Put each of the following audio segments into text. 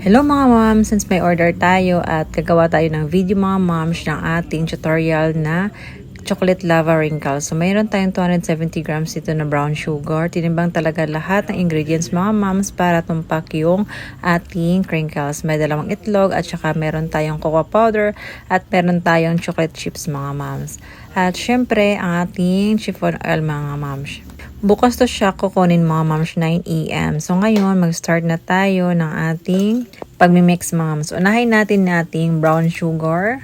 Hello mga moms! Since may order tayo at gagawa tayo ng video mga moms ng ating tutorial na chocolate lava wrinkles. So mayroon tayong 270 grams dito na brown sugar. Tinimbang talaga lahat ng ingredients mga moms para tumpak yung ating crinkles. May dalawang itlog at saka meron tayong cocoa powder at meron tayong chocolate chips mga moms. At syempre ang ating chiffon oil mga moms. Bukas to siya kukunin mga moms 9 AM. So ngayon mag-start na tayo ng ating pagmimix mga moms. Unahin natin nating brown sugar.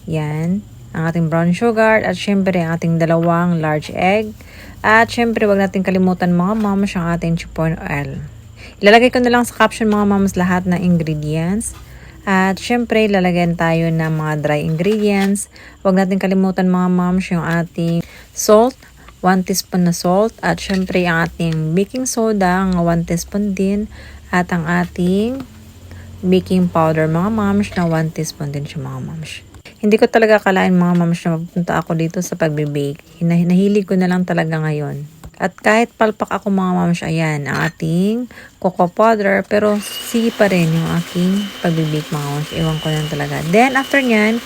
Yan. Ang ating brown sugar at syempre ang ating dalawang large egg. At syempre wag natin kalimutan mga moms ang ating chiffon oil. Ilalagay ko na lang sa caption mga moms lahat ng ingredients. At syempre lalagyan tayo ng mga dry ingredients. Wag natin kalimutan mga moms yung ating salt. 1 teaspoon na salt at syempre ang ating baking soda, 1 teaspoon din at ang ating baking powder mga moms na 1 teaspoon din siya mga moms. Hindi ko talaga akalain mga moms na magpunta ako dito sa pagbe-bake. Nahilig ko na lang talaga ngayon. At kahit palpak ako mga moms, ayan ang ating cocoa powder pero sige pa rin yung aking pagbe-bake mga moms. Ewan ko lang talaga. Then after nyan,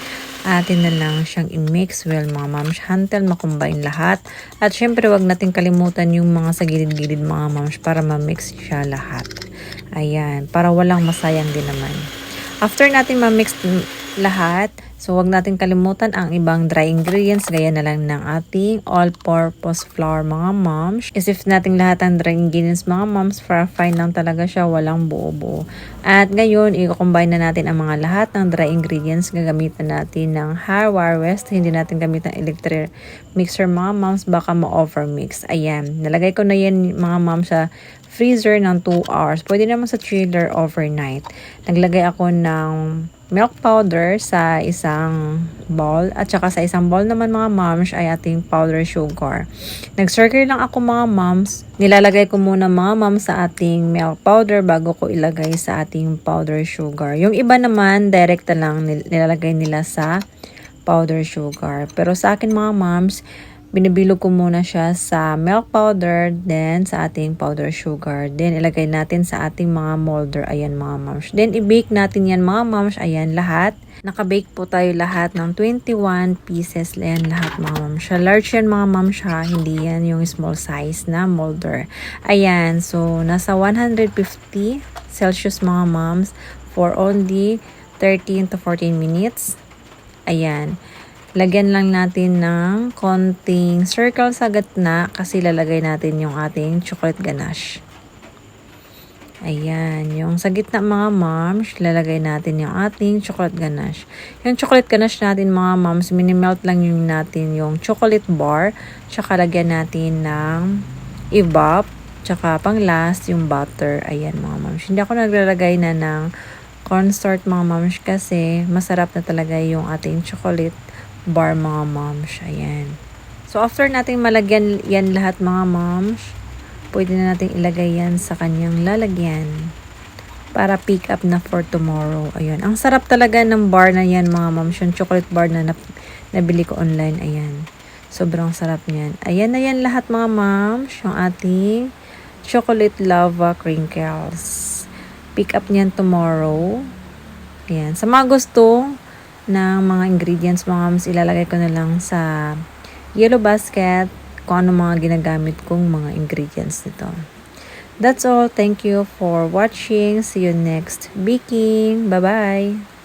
atin na lang siyang i-mix well mga moms until makombine lahat. At syempre wag natin kalimutan yung mga sa gilid-gilid mga moms para ma-mix siya lahat. Ayan, para walang masayang din naman. After natin ma-mix lahat, so wag natin kalimutan ang ibang dry ingredients gaya na lang ng ating all-purpose flour mga moms. Isip natin lahat ang dry ingredients mga moms para fine lang talaga siya, walang buo-buo. At ngayon, i-combine na natin ang mga lahat ng dry ingredients. Gagamitan natin ng hardware west. Hindi natin gamitan electric mixer mga moms, baka ma-overmix. Ayan, nalagay ko na yan mga moms sa freezer ng 2 hours. Pwede naman sa chiller overnight. Naglagay ako ng milk powder sa isang bowl at saka sa isang bowl naman mga moms ay ating powder sugar. Nag-circle lang ako mga moms. Nilalagay ko muna mga moms sa ating milk powder bago ko ilagay sa ating powder sugar. Yung iba naman direct na lang nilalagay nila sa powder sugar. Pero sa akin mga moms, binibilog ko muna siya sa milk powder, then sa ating powder sugar. Then, ilagay natin sa ating mga molder. Ayan mga moms. Then, i-bake natin yan mga moms. Ayan, lahat. Naka-bake po tayo lahat ng 21 pieces. Ayan, lahat mga moms. Siya, large yan mga moms ha. Hindi yan yung small size na molder. Ayan, so, nasa 150 Celsius mga moms for only 13 to 14 minutes. Ayan. Lagyan lang natin ng konting circle sa gitna kasi lalagay natin yung ating chocolate ganache. Ayan, yung sa gitna mga moms, lalagay natin yung ating chocolate ganache. Yung chocolate ganache natin mga moms, mini-melt lang yung natin yung chocolate bar, tsaka lagyan natin ng evap, tsaka pang last yung butter. Ayan mga moms. Hindi ako naglalagay na ng cornstarch mga moms kasi masarap na talaga yung ating chocolate bar mga moms. Ayan. So, after natin malagyan yan lahat mga moms, pwede na natin ilagay yan sa kanyang lalagyan para pick up na for tomorrow. Ayan. Ang sarap talaga ng bar na yan mga moms. Yung chocolate bar na nabili ko online. Ayan. Sobrang sarap niyan. Ayan na yan lahat mga moms. Yung ating chocolate lava crinkles. Pick up niyan tomorrow. Ayan. Sa mga gusto ng mga ingredients mga moms, ilalagay ko na lang sa yellow basket kung ano mga ginagamit kong mga ingredients nito. That's all. Thank you for watching. See you next baking. Bye-bye!